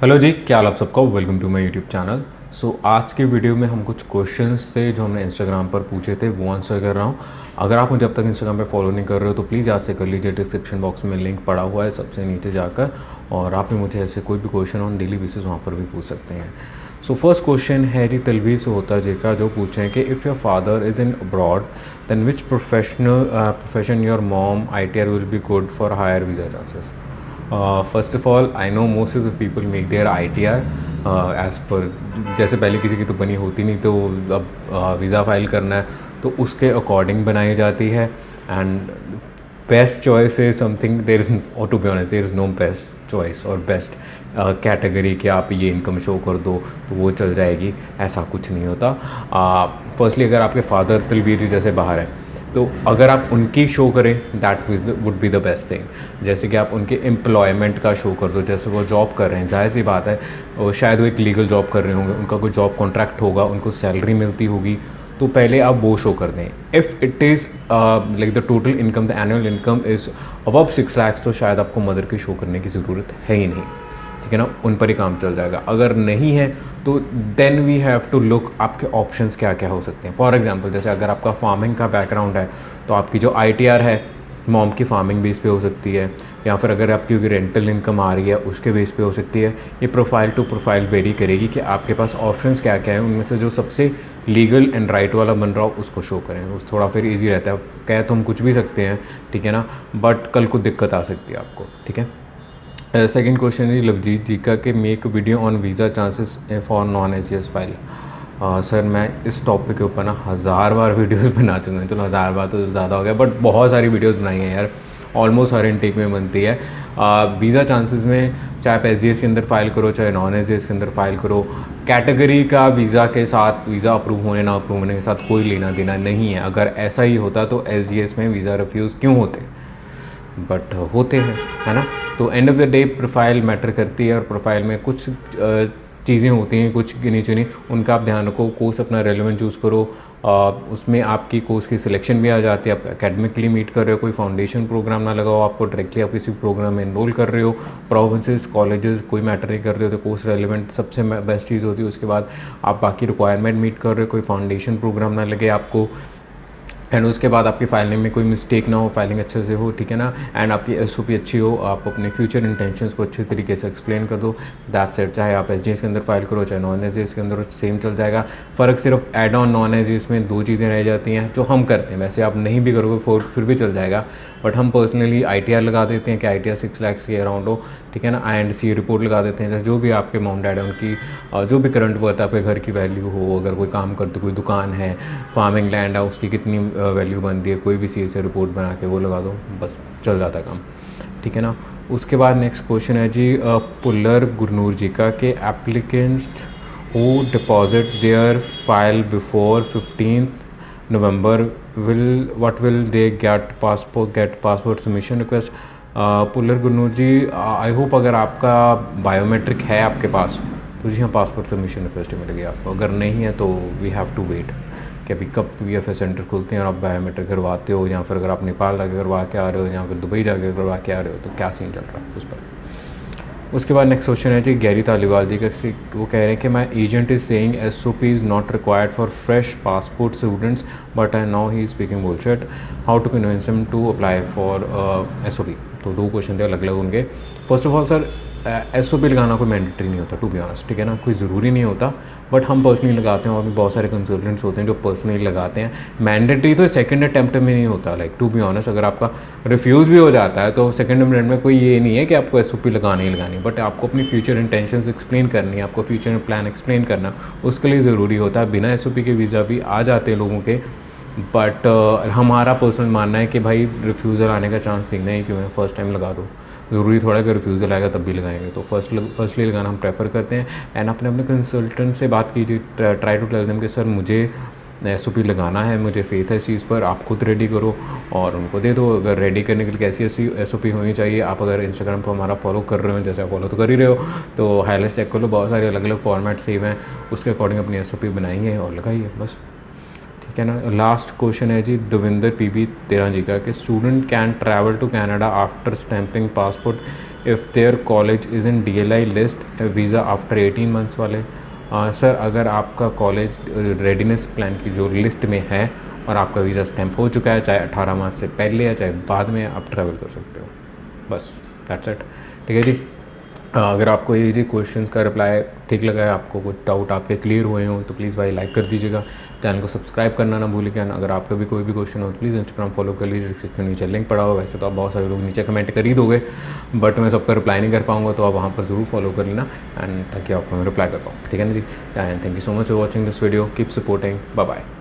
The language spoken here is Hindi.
हेलो जी, क्या हाल आप सबका। Welcome to my YouTube channel. आज की वीडियो में हम कुछ क्वेश्चंस थे जो हमने इंस्टाग्राम पर पूछे थे, वो आंसर कर रहा हूँ। अगर आप मुझे अब तक इंस्टाग्राम पे फॉलो नहीं कर रहे हो तो प्लीज़ आज से कर लीजिए। डिस्क्रिप्शन बॉक्स में लिंक पड़ा हुआ है सबसे नीचे जाकर, और आप भी मुझे ऐसे कोई भी क्वेश्चन ऑन डेली बेसिस वहाँ पर भी पूछ सकते हैं। फर्स्ट क्वेश्चन है जी तलवीर होता जी का, जो पूछे हैं कि if your father is in abroad then which profession your mom ITR will be good for higher visa chances. First of all, I know most of the people make their ITR as per, जैसे पहले किसी की तो बनी होती नहीं, तो अब वीज़ा फाइल करना है तो उसके अकॉर्डिंग बनाई जाती है। And best choice is something, there is, और to be honest there is no best choice और बेस्ट कैटेगरी कि आप ये इनकम शो कर दो तो वो चल जाएगी, ऐसा कुछ नहीं होता। फर्स्टली अगर आपके फादर तलवीर जी जैसे बाहर हैं तो अगर आप उनकी शो करें that would be the best thing. जैसे कि आप उनके एम्प्लॉयमेंट का शो कर दो, जैसे वो जॉब कर रहे हैं, जाहिर सी बात है वो शायद वो एक लीगल जॉब कर रहे होंगे, उनका कोई जॉब कॉन्ट्रैक्ट होगा, उनको सैलरी मिलती होगी, तो पहले आप वो शो कर दें। If it is like the total income, the annual income is above 6 lakh, तो शायद आपको मदर की शो करने की ज़रूरत है ही नहीं, ठीक है ना, उन पर ही काम चल जाएगा। अगर नहीं है तो then we have to look आपके ऑप्शंस क्या क्या हो सकते हैं। फॉर एग्जांपल, जैसे अगर आपका फार्मिंग का बैकग्राउंड है तो आपकी जो ITR है मॉम की फार्मिंग बेस पे हो सकती है, या फिर अगर आपकी रेंटल इनकम आ रही है उसके बेस पे हो सकती है। ये प्रोफाइल टू प्रोफाइल वेरी करेगी कि आपके पास ऑप्शंस क्या क्या है, उनमें से जो सबसे लीगल एंड राइट वाला बन रहा हो उसको शो करें, उस थोड़ा फिर ईजी रहता है। कह तो हम कुछ भी सकते हैं, ठीक है ना, बट कल को दिक्कत आ सकती है आपको, ठीक है। सेकेंड क्वेश्चन है लवजीत जी का कि make video on visa chances for non ACS file. Sir मैं इस टॉपिक के ऊपर ना 1000 बार वीडियोस बना चुका हूँ, चलो 1000 बार तो ज़्यादा हो गया, बट बहुत सारी वीडियोस बनाई हैं यार, ऑलमोस्ट हर इनटेक में बनती है। वीज़ा चांसेस में चाहे आप SGS के अंदर फाइल करो चाहे नॉन SGS के अंदर फाइल करो, कैटेगरी का वीज़ा के साथ, वीज़ा अप्रूव होने ना अप्रूव होने के साथ कोई लेना देना नहीं है। अगर ऐसा ही होता तो SGS में वीज़ा रिफ्यूज़ क्यों होते, बट होते हैं, है ना। तो end of the day profile matter करती है, और प्रोफाइल में कुछ चीज़ें होती हैं, कुछ गिनी चुनी, उनका आप ध्यान रखो। कोर्स अपना रेलेवेंट चूज़ करो, उसमें आपकी कोर्स की सिलेक्शन भी आ जाती है। आप एकेडमिकली मीट कर रहे हो, कोई फाउंडेशन प्रोग्राम ना लगाओ आपको, डायरेक्टली आप किसी प्रोग्राम में एनरोल कर रहे हो, प्रोविंसेस कॉलेजेस कोई मैटर नहीं कर रहे हो, तो कोर्स रेलेवेंट सबसे बेस्ट चीज़ होती है। उसके बाद आप बाकी रिक्वायरमेंट मीट कर रहे हो, कोई फाउंडेशन प्रोग्राम ना लगे आपको, एंड उसके बाद आपकी फाइलिंग में कोई मिस्टेक ना हो, फाइलिंग अच्छे से हो, ठीक है ना, एंड आपकी SOP अच्छी हो, आप अपने फ्यूचर इंटेंशंस को अच्छे तरीके से एक्सप्लेन कर दो, दैट्स इट। चाहे आप SGS के अंदर फाइल करो चाहे नॉन SGS के अंदर, सेम चल जाएगा। फ़र्क सिर्फ एड ऑन नॉन SGS में दो चीज़ें रह जाती हैं जो हम करते हैं, वैसे आप नहीं भी करोगे फिर भी चल जाएगा, बट हम पर्सनली ITR लगा देते हैं कि ITR 6 लाख के अराउंड हो, ठीक है ना, INC रिपोर्ट लगा देते हैं, जैसे जो भी आपके मॉम डैड है उनकी जो भी करंट वर्थ आपके घर की वैल्यू हो, अगर कोई काम करते, कोई दुकान है, फार्मिंग लैंड है, उसकी कितनी वैल्यू बन रही है, कोई भी चीज़ से रिपोर्ट बना के वो लगा दो, बस चल जाता है काम, ठीक है ना। उसके बाद नेक्स्ट क्वेश्चन है जी पुल्लर गुरनूर जी का कि applicants who deposit their file before 15 November will they get passport submission request. पुल्लर गुरनूर जी, आई होप अगर आपका बायोमेट्रिक है आपके पास तो जी हाँ, पासपोर्ट सबमिशन रिक्वेस्ट मिलेगी आपको। अगर नहीं है तो वी हैव टू वेट कि अभी कब VFS सेंटर खुलते हैं और आप बायोमेट्रिक करवाते हो, या फिर अगर आप नेपाल जाके करवा के आ रहे हो या फिर दुबई जाके करवा के आ रहे हो, तो क्या सीन चल रहा है उस पर। उसके बाद नेक्स्ट क्वेश्चन है जी गैरी तालीवाल जी का, वो कह रहे हैं कि my agent is saying SOP is not required for fresh passport students but I now he speaking bullshit, how to convince him to apply for SOP। तो दो क्वेश्चन थे अलग अलग उनके। First of all sir, SOP लगाना कोई मैंडेटरी नहीं होता, टू बी ऑनेस्ट, ठीक है ना, कोई ज़रूरी नहीं होता, बट हम पर्सनली लगाते हैं और भी बहुत सारे कंसल्टेंट्स होते हैं जो पर्सनली लगाते हैं। मैंडेटरी तो सेकंड अटैम्प्ट में नहीं होता, लाइक टू बी ऑनेस्ट, अगर आपका रिफ्यूज़ भी हो जाता है तो सेकंड अटैम्प्ट में कोई ये नहीं है कि आपको SOP लगानी ही लगानी, बट आपको अपनी फ्यूचर इंटेंशंस एक्सप्लेन करनी है, आपको फ्यूचर प्लान एक्सप्लेन करना, उसके लिए ज़रूरी होता है। बिना SOP के वीज़ा भी आ जाते हैं लोगों के, बट हमारा पर्सनल मानना है कि भाई रिफ्यूज़ल आने का चांस देखना ही क्यों है, फर्स्ट टाइम लगा दो, ज़रूरी थोड़ा है कि रिफ्यूज़ल आएगा तब भी लगाएंगे, तो फर्स्टली लगाना हम प्रेफर करते हैं। एंड अपने कंसल्टेंट से बात कीजिए, ट्राई टू टेल देम कि सर मुझे SOP लगाना है, मुझे फेथ है इस चीज़ पर, आप खुद रेडी करो और उनको दे दो। अगर रेडी करने के लिए कैसी ऐसी SOP होनी चाहिए, आप अगर इंस्टाग्राम पर हमारा फॉलो कर रहे हो, जैसे आप फॉलो तो कर ही रहे हो, तो हाईलाइट चेक कर लो, बहुत सारे अलग अलग फॉर्मेट सेव हैं, उसके अकॉर्डिंग अपनी SOP बनाइए और लगाइए, बस, ठीक है ना। लास्ट क्वेश्चन है जी दविंदर PB 13 जी का कि student can travel to Canada after stamping passport if their college is in DLI list visa after 18 months वाले। सर अगर आपका कॉलेज रेडीनेस प्लान की जो लिस्ट में है और आपका वीज़ा स्टैम्प हो चुका है, चाहे 18 माह से पहले या चाहे बाद में, आप ट्रैवल कर सकते हो। बस दैट्स इट। ठीक है जी। अगर आपको ये जी क्वेश्चंस का रिप्लाई ठीक लगा है, आपको कुछ डाउट आपके क्लियर हुए हों, तो प्लीज़ भाई लाइक कर दीजिएगा, चैनल को सब्सक्राइब करना ना भूलिएगा। अगर आपका भी कोई भी क्वेश्चन हो तो प्लीज़ इंस्टाग्राम फॉलो कर लीजिए, डिस्क्रिप्शन नीचे लिंक पड़ा हो। वैसे तो आप बहुत सारे लोग नीचे कमेंट कर ही दोगे, बट मैं सबका रिप्लाई नहीं कर पाऊंगा, तो आप वहाँ पर ज़रूर फॉलो कर लेना एंड ताकि आपको मैं रिप्लाई कर पाऊँ। ठीक है ना जी। And thank you so much for watching this video, keep supporting, bye bye.